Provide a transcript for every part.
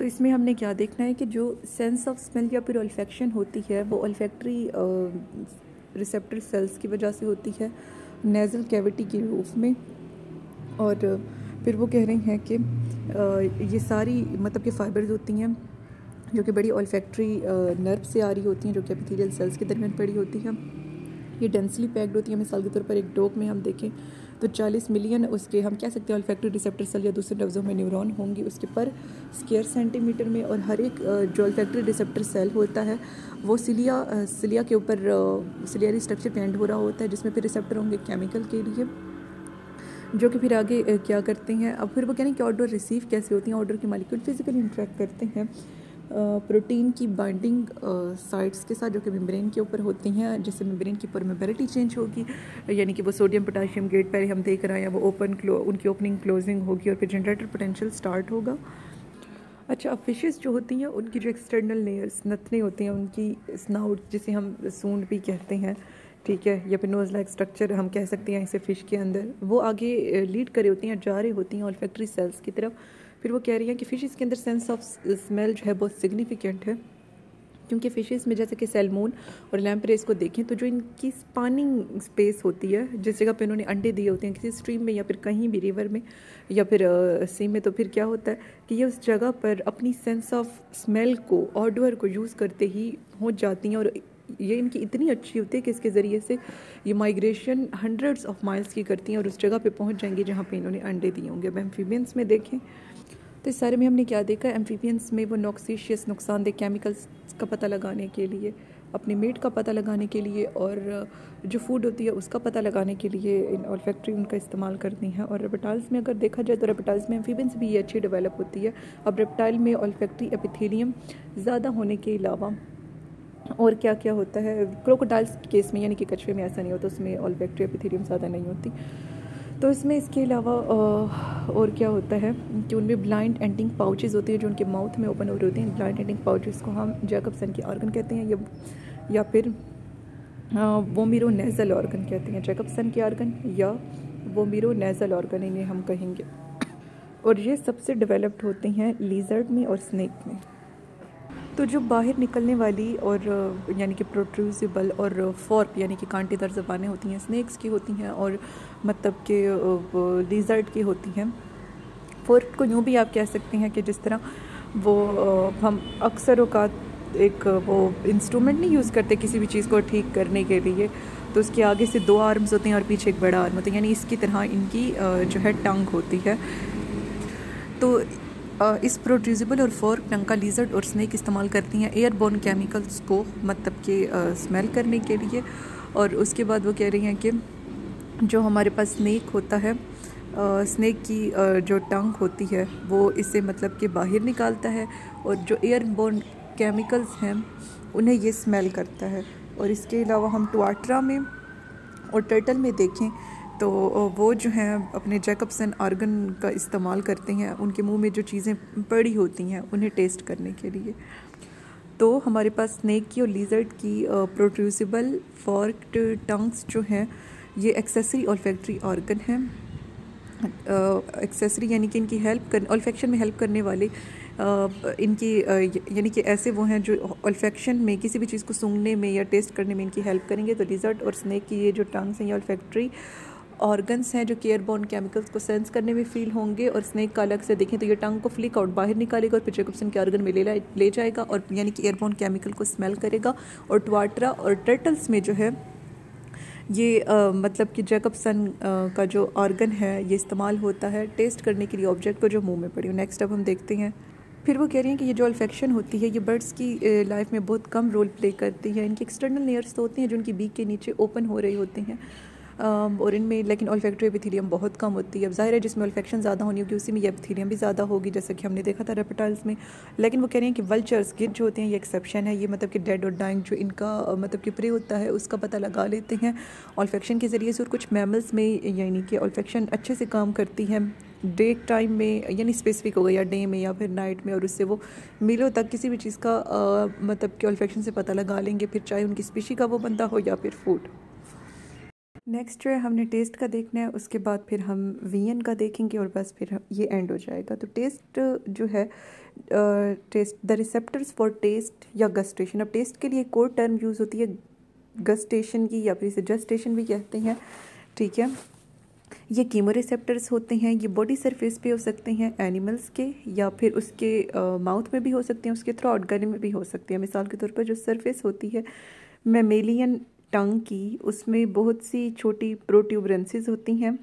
तो इसमें हमने क्या देखना है कि जो सेंस ऑफ स्मेल या फिर ऑल्फैक्शन होती है वो ऑल्फैक्टरी रिसेप्टर सेल्स की वजह से होती है नेज़ल कैविटी के रूफ में। और फिर वो कह रहे हैं कि ये सारी मतलब कि फाइबर्स होती हैं जो कि बड़ी ऑल्फैक्टरी नर्व से आ रही होती हैं, जो कि एपिथेलियल सेल्स के दरमियान पड़ी होती हैं। ये डेंसली पैक्ड होती है। मिसाल के तौर पर एक डॉग में हम देखें तो 40 मिलियन उसके हम कह सकते हैं ऑल्फैक्टरी रिसेप्टर सेल या दूसरे लफ्ज़ों में न्यूरॉन होंगी उसके पर स्क्वायर सेंटीमीटर में। और हर एक जो ऑल्फैक्टरी रिसेप्टर सेल होता है वो सिलिया के ऊपर सिलियरी स्ट्रक्चर पे एंड हो रहा होता है, जिसमें फिर रिसेप्टर होंगे केमिकल के लिए, जो कि फिर आगे क्या करते हैं। अब फिर वो कह रहे हैं कि ऑर्डर रिसीव कैसे होती हैं। ऑर्डर के मॉलिक्यूल फिजिकली इंटरेक्ट करते हैं प्रोटीन की बाइंडिंग साइट्स के साथ, जो कि मेम्ब्रेन के ऊपर होती हैं, जिससे मेम्ब्रेन की परमेबिलिटी चेंज होगी, यानी कि वो सोडियम पोटाशियम गेट पहले हम देख रहे हैं वो उनकी ओपनिंग क्लोजिंग होगी और फिर जनरेटर पोटेंशियल स्टार्ट होगा। अच्छा, अब फिशेस जो होती हैं उनकी जो एक्सटर्नल लेयर्स नथने होती हैं, उनकी स्नाउट जिसे हम सूंड भी कहते हैं, ठीक है, या फिर नोज लाइक स्ट्रक्चर हम कह सकते हैं इसे फ़िश के अंदर, वो आगे लीड कर रही होती हैं, जा रही होती हैं ऑल्फैक्टरी सेल्स की तरफ। फिर वो कह रही हैं कि फ़िशेस के अंदर सेंस ऑफ स्मेल जो है बहुत सिग्निफिकेंट है, क्योंकि फ़िशेस में जैसे कि सैल्मोन और लैम्प्रेस को देखें तो जो इनकी स्पानिंग स्पेस होती है, जिस जगह पे उन्होंने अंडे दिए होते हैं किसी स्ट्रीम में या फिर कहीं भी रिवर में या फिर सी में, तो फिर क्या होता है कि ये उस जगह पर अपनी सेंस ऑफ स्मेल को ऑडर को यूज़ करते ही पहुंच जाती हैं। और ये इनकी इतनी अच्छी होती है कि इसके ज़रिए से ये माइग्रेशन हंड्रेड्स ऑफ माइल्स की करती हैं और उस जगह पे पहुंच जाएंगी जहाँ पे इन्होंने अंडे दिए होंगे। अब एम्फीबियंस में देखें तो इस सारे में हमने क्या देखा, एम्फीबियंस में वो नॉक्सिशियस नुकसानदेह केमिकल्स का पता लगाने के लिए, अपने मीट का पता लगाने के लिए और जो फूड होती है उसका पता लगाने के लिए इन ऑल्फैक्टरी उनका इस्तेमाल करती हैं। और रेप्टाइल्स में अगर देखा जाए तो रेप्टाइल्स में एम्फीबियंस भी ये अच्छी डेवलप होती है। अब रेप्टाइल में ऑल्फैक्टरी एपिथेलियम ज़्यादा होने के अलावा और क्या क्या होता है, क्रोकोडाइल्स केस में यानी कि कछुए में ऐसा नहीं होता, उसमें ऑल्फैक्टरी एपिथेलियम ज़्यादा नहीं होती। तो इसमें इसके अलावा और क्या होता है कि उनमें ब्लाइंड एंडिंग पाउचेस होते हैं जो उनके माउथ में ओपन हो रहे होते हैं। ब्लाइंड एंडिंग पाउचेस को हम जैकबसन के ऑर्गन कहते हैं या फिर वोमिरो नेज़ल ऑर्गन कहते हैं। जैकबसन के ऑर्गन या वोमिरो नेज़ल ऑर्गन इन्हें हम कहेंगे। और ये सबसे डेवलप्ड होते हैं लीजर्ड में और स्नेक में। तो जो बाहर निकलने वाली और यानी कि प्रोट्रूसिबल और फॉर्क यानी कि कांटेदार ज़बानें होती हैं स्नेक्स की होती हैं, और मतलब कि लिज़र्ड की होती हैं। फॉर्क को यूँ भी आप कह सकते हैं कि जिस तरह वो हम अक्सर औक़ात एक वो इंस्ट्रूमेंट नहीं यूज़ करते किसी भी चीज़ को ठीक करने के लिए, तो उसके आगे से 2 आर्म्स होते हैं और पीछे एक बड़ा आर्म होता है, यानी इसकी तरह इनकी जो है टंग होती है। तो इस प्रोट्रूसिबल और फॉर्क टंग का लिज़र्ड और स्नेक इस्तेमाल करती हैं एयरबोर्न केमिकल्स को मतलब कि स्मेल करने के लिए। और उसके बाद वो कह रही हैं कि जो हमारे पास स्नेक होता है, स्नेक की जो टंग होती है वो इससे मतलब कि बाहर निकालता है, और जो एयरबोर्न केमिकल्स हैं उन्हें ये स्मेल करता है। और इसके अलावा हम ट्वाट्रा में और टर्टल में देखें तो वो जो हैं अपने जैकबसन ऑर्गन का इस्तेमाल करते हैं उनके मुंह में जो चीज़ें पड़ी होती हैं उन्हें टेस्ट करने के लिए। तो हमारे पास स्नेक की और लिज़र्ड की प्रोट्रूसिबल फॉर्क्ड टंग्स जो हैं ये एक्सेसरी ऑल्फैक्टरी ऑर्गन हैं। एक्सेसरी यानी कि इनकी ऑल्फैक्शन में हेल्प करने वाले इनकी यानी कि ऐसे वो हैं जो ऑल्फैक्शन में किसी भी चीज़ को सूंघने में या टेस्ट करने में इनकी हेल्प करेंगे। तो लिज़र्ड और स्नेक की ये जो टंग्स हैं ये ऑल्फैक्टरी ऑर्गन्स हैं जो एयरबोर्न केमिकल्स को सेंस करने में फील होंगे। और स्नेक का अलग से देखें तो ये टंग को फ्लिक आउट बाहर निकालेगा और फिर जैकबसन के ऑर्गन में ले जाएगा और यानी कि एयरबोर्न केमिकल को स्मेल करेगा। और ट्वाट्रा और टर्टल्स में जो है ये मतलब कि जैकबसन का जो ऑर्गन है ये इस्तेमाल होता है टेस्ट करने के लिए ऑब्जेक्ट को जो मुंह में पड़ी हो। नेक्स्ट अब हम देखते हैं, फिर वो कह रही हैं कि ये जो ऑल्फैक्शन होती है ये बर्ड्स की लाइफ में बहुत कम रोल प्ले करती है। इनकी एक्सटर्नल लेयर्स तो होती हैं जो उनकी बीक के नीचे ओपन हो रही होती हैं और इनमें लेकिन ऑल्फैक्टरी एपिथेलियम बहुत कम होती है। अब जाहिर है जिसमें ऑल्फैक्शन ज़्यादा होनी होगी उसी में ये एपिथेलियम भी ज़्यादा होगी, जैसा कि हमने देखा था रेप्टाइल्स में। लेकिन वो कह रही हैं कि वल्चर्स गिद्ध जो होते हैं ये एक्सेप्शन है। ये मतलब कि डेड और डाइंग जो इनका मतलब कि प्रे होता है उसका पता लगा लेते हैं ऑल्फैक्शन के ज़रिए से। और कुछ मैमल्स में यानी कि ऑल्फैक्शन अच्छे से काम करती है डे टाइम में, यानी स्पेसिफिक हो गया या डे में या फिर नाइट में, और उससे वो मीलों तक किसी भी चीज़ का मतलब कि ऑल्फैक्शन से पता लगा लेंगे, फिर चाहे उनकी स्पीशी का वो बंदा हो या फिर फूड। नेक्स्ट जो है हमने टेस्ट का देखना है, उसके बाद फिर हम वीएन का देखेंगे और बस फिर ये एंड हो जाएगा। तो टेस्ट जो है, test the receptors for test या गस्टेशन। अब टेस्ट के लिए एक और टर्म यूज़ होती है गस्टेशन की, या फिर इसे जस्टेशन भी कहते हैं, ठीक है। ये कीमो रिसेप्टर्स होते हैं, ये बॉडी सरफेस पे हो सकते हैं एनिमल्स के, या फिर उसके माउथ में भी हो सकते हैं, उसके थ्रोट गले में भी हो सकते हैं। मिसाल के तौर पर जो सरफेस होती है मैमेलियन टंग की, उसमें बहुत सी छोटी प्रोट्यूबरेंसेस होती हैं।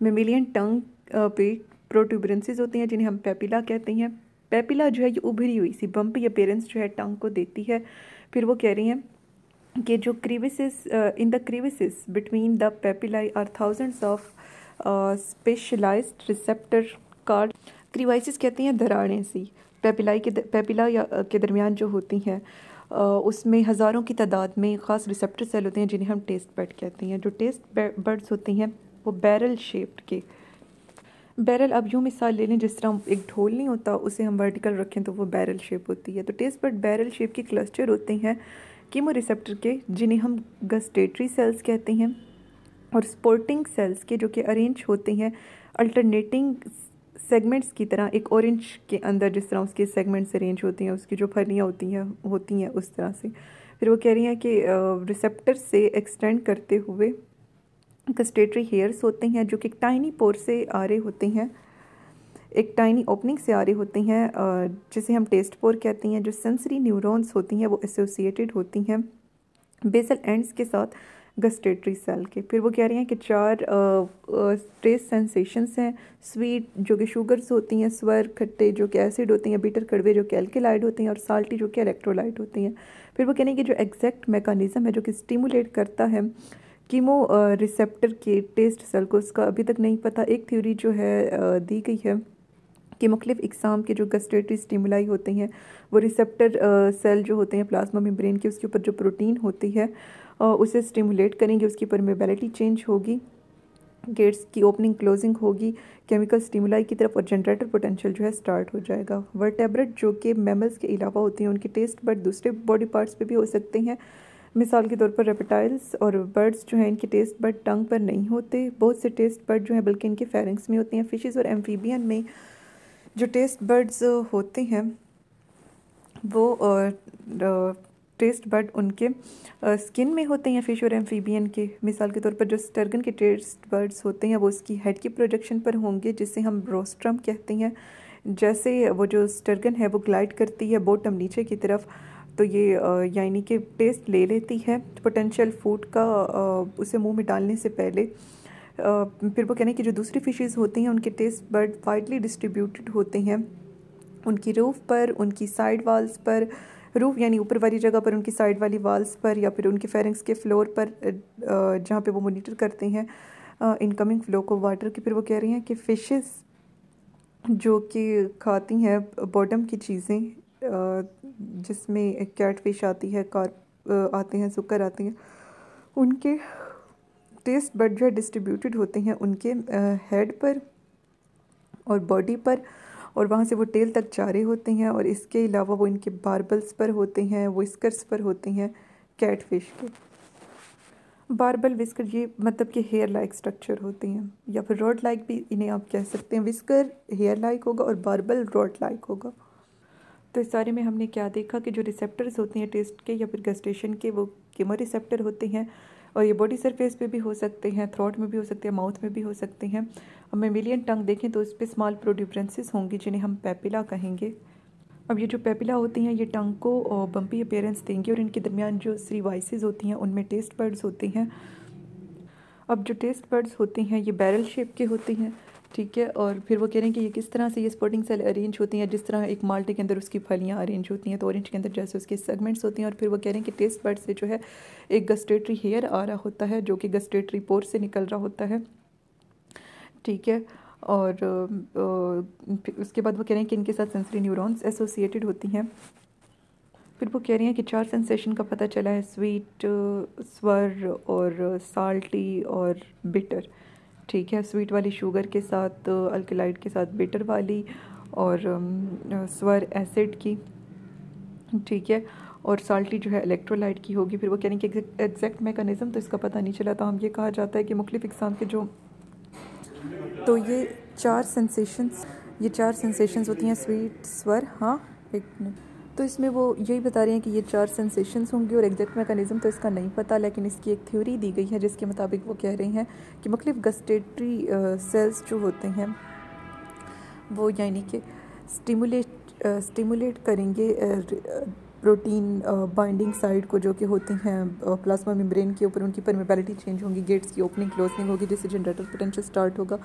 मैमेलियन टंग पे प्रोट्यूबरेंसेस होती हैं जिन्हें हम पेपिला कहते हैं। पेपिला जो है ये उभरी हुई सी बम्पी अपीयरेंस जो है टंग को देती है। फिर वो कह रही हैं कि जो crevices in the crevices between the papillae are thousands of specialized receptor card. Crevices कहते हैं दरारें सी, पेपिला या के दरमियान जो होती हैं उसमें हज़ारों की तादाद में ख़ास रिसेप्टर सेल होते हैं जिन्हें हम टेस्ट बड कहते हैं। जो टेस्ट बड्स होती हैं वो बैरल शेप्ड के, बैरल अब यूँ मिसाल ले लें जिस तरह एक ढोल नहीं होता उसे हम वर्टिकल रखें तो वो बैरल शेप होती है। तो टेस्ट बड बैरल शेप के क्लस्टर होते हैं कीमो रिसेप्टर के, जिन्हें हम गस्टेटरी सेल्स कहते हैं, और स्पोर्टिंग सेल्स के जो कि अरेंज होते हैं अल्टरनेटिंग सेगमेंट्स की तरह, एक ऑरेंज के अंदर जिस तरह उसके सेगमेंट्स अरेंज होती हैं, उसकी जो फलियाँ होती हैं उस तरह से। फिर वो कह रही हैं कि रिसेप्टर से एक्सटेंड करते हुए गस्टेटरी हेयर्स होते हैं जो कि एक टाइनी पोर से आ रहे होते हैं, एक टाइनी ओपनिंग से आ रही होती हैं, जिसे हम टेस्ट पोर कहते हैं। जो सेंसरी न्यूरॉन्स होती हैं वो एसोसिएटेड होती हैं बेसल एंड्स के साथ गस्टेटरी सेल के। फिर वो कह रही हैं कि 4 टेस्ट सेंसेशंस हैं, स्वीट जो कि शुगर्स होती हैं, स्वर खट्टे जो कि एसिड होती हैं, बीटर कड़वे जो कि एल्केलाइड होती हैं, और साल्टी जो कि इलेक्ट्रोलाइट होती हैं। फिर वो कह रही हैं कि जो एग्जैक्ट मैकेनिज्म है जो कि स्टिमुलेट करता है कीमो रिसेप्टर के टेस्ट सेल को, उसका अभी तक नहीं पता। एक थ्योरी जो है दी गई है कि मुख्तलिफ इकसाम के जो गस्टेटरी स्टिमुलाई होते हैं वो रिसेप्टर सेल जो होते हैं प्लाज्मा मेम्ब्रेन के, उसके ऊपर जो प्रोटीन होती है उसे स्टिमुलेट करेंगे, उसकी परमेबिलिटी चेंज होगी, गेट्स की ओपनिंग क्लोजिंग होगी केमिकल स्टिमुलाई की तरफ, और जनरेटर पोटेंशियल जो है स्टार्ट हो जाएगा। वर्टेब्रेट जो कि मैमल्स के अलावा होती हैं उनके टेस्ट बड दूसरे बॉडी पार्ट्स पे भी हो सकते हैं। मिसाल के तौर पर रेप्टाइल्स और बर्ड्स जो हैं इनके टेस्ट बड टंग पर नहीं होते। बहुत से टेस्ट बड जो हैं बल्कि इनके फेरिंग्स में होते हैं। फिशेस और एम्फीबियन में जो टेस्ट बड्स होते हैं वो टेस्ट बड उनके स्किन में होते हैं फिश और एम्फीबियन के। मिसाल के तौर पर जो स्टर्गन के टेस्ट बड्स होते हैं वो उसकी हेड की प्रोजेक्शन पर होंगे जिसे हम रोस्ट्रम कहते हैं। जैसे वो जो स्टर्गन है वो ग्लाइड करती है बॉटम नीचे की तरफ, तो ये यानी कि टेस्ट ले लेती है पोटेंशियल फूड का उसे मुंह में डालने से पहले। फिर वो कहने की जो दूसरी फिशेस होती हैं उनके टेस्ट बड वाइडली डिस्ट्रीब्यूटेड होते हैं, उनकी रूफ पर, उनकी साइड वाल्स पर, रूफ यानी ऊपर वाली जगह पर, उनकी साइड वाली वाल्स पर, या फिर उनके फेरिंग्स के फ्लोर पर जहाँ पे वो मॉनिटर करते हैं इनकमिंग फ्लो को वाटर की। फिर वो कह रही हैं कि फिशेस जो कि खाती हैं बॉटम की चीज़ें, जिसमें कैट फिश आती है, कार्प आते हैं, सुकर आते हैं, उनके टेस्ट बड जो है डिस्ट्रीब्यूटेड होते हैं उनके हेड पर और बॉडी पर, और वहाँ से वो टेल तक जा रहे होते हैं। और इसके अलावा वो इनके बार्बल्स पर होते हैं, विस्कर्स पर होते हैं कैट फिश के। बार्बल विस्कर ये मतलब कि हेयर लाइक स्ट्रक्चर होते हैं, या फिर रॉड लाइक भी इन्हें आप कह सकते हैं। विस्कर हेयर लाइक होगा और बार्बल रॉड लाइक होगा। तो इस सारे में हमने क्या देखा कि जो रिसेप्टर्स होते हैं टेस्ट के या फिर गस्टेशन के वो कीमो रिसेप्टर होते हैं, और ये बॉडी सरफेस पे भी हो सकते हैं, थ्रोट में भी हो सकते हैं, माउथ में भी हो सकते हैं। अब मैमेलियन टंग देखें तो उस पर स्मॉल प्रोट्यूबरेंसेस होंगी जिन्हें हम पेपिला कहेंगे। अब ये जो पेपिला होती हैं ये टंग को बम्पी अपीयरेंस देंगे, और इनके दरमियान जो क्रीवाइसेस होती हैं उनमें टेस्ट बड्स होते हैं। अब जो टेस्ट बड्स होती हैं ये बैरल शेप के होती हैं, ठीक है। और फिर वो कह रहे हैं कि ये किस तरह से ये स्पोर्टिंग सेल अरेंज होती हैं, जिस तरह एक माल्टे के अंदर उसकी फलियाँ अरेंज होती हैं तो ऑरेंज के अंदर जैसे उसके सेगमेंट्स होती हैं। और फिर वो कह रहे हैं कि टेस्ट बड से जो है एक गस्टेटरी हेयर आ रहा होता है जो कि गस्टेटरी पोर से निकल रहा होता है, ठीक है। और उसके बाद वो कह रहे हैं कि इनके साथ सेंसरी न्यूरॉन्स एसोसिएटेड होती हैं। फिर वो कह रही हैं कि 4 सेंसेशन का पता चला है, स्वीट, स्वर और साल्टी और बिटर, ठीक है। स्वीट वाली शुगर के साथ, अल्कलाइड के साथ बिटर वाली, और स्वर एसिड की, ठीक है। और साल्टी जो है इलेक्ट्रोलाइट की होगी। फिर वो कह रही कि एग्जैक्ट मैकेनिज़्म तो इसका पता नहीं चला, तो हम ये कहा जाता है कि मुख्तलिफ इक़साम के जो, तो ये चार सेंसेशंस होती हैं, स्वीट, स्वर, हाँ एक मिनट, तो इसमें वो यही बता रहे हैं कि ये चार सेंसेशंस होंगी और एग्जैक्ट मैकेनिज़्म तो इसका नहीं पता, लेकिन इसकी एक थ्योरी दी गई है जिसके मुताबिक वो कह रही हैं कि मुख्तलिफ गस्टेटरी सेल्स जो होते हैं वो यानी कि स्टिमुलेट करेंगे प्रोटीन बाइंडिंग साइट को, जो कि होती हैं प्लाज्मा मेम्ब्रेन के ऊपर, उनकी परमेबिलिटी चेंज होंगी, गेट्स की ओपनिंग क्लोजनिंग होगी, जिससे जनरेटर पोटेंशियल स्टार्ट होगा।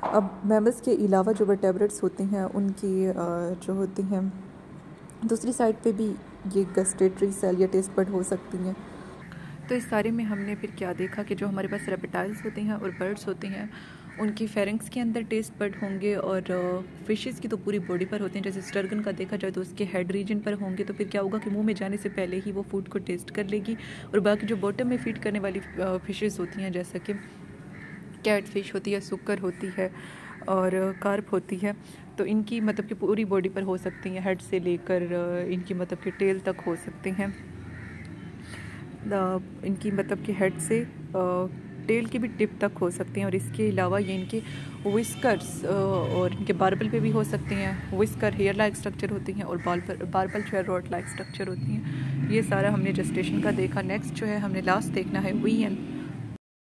अब मैमल्स के अलावा जो वर्टेब्रेट्स होते हैं उनकी जो होती हैं दूसरी साइड पे भी ये गस्टेटरी सेल या टेस्ट बड हो सकती हैं। तो इस सारे में हमने फिर क्या देखा कि जो हमारे पास रेप्टाइल्स होते हैं और बर्ड्स होते हैं उनकी फेरिंग्स के अंदर टेस्ट बड होंगे, और फिशेस की तो पूरी बॉडी पर होते हैं। जैसे स्टर्गन का देखा जाए तो उसके हेड रीजन पर होंगे, तो फिर क्या होगा कि मुंह में जाने से पहले ही वो फूड को टेस्ट कर लेगी। और बाकी जो बॉटम में फीड करने वाली फिशेस होती हैं, जैसा कि कैट फिश होती है, सुकर होती है और कार्प होती है, तो इनकी मतलब कि पूरी बॉडी पर हो सकती हैं, हेड से लेकर इनकी मतलब कि टेल तक हो सकते हैं। इनकी मतलब कि हेड से टेल की भी टिप तक हो सकते हैं। और इसके अलावा ये इनके विस्कर्स और इनके बार्बल पे भी हो सकते हैं। विस्कर हेयर लाइक स्ट्रक्चर होती हैं और बार्बल जो है रॉड लाइक स्ट्रक्चर होती हैं। ये सारा हमने जेस्टेशन का देखा। नेक्स्ट जो है हमने लास्ट देखना है वीएन।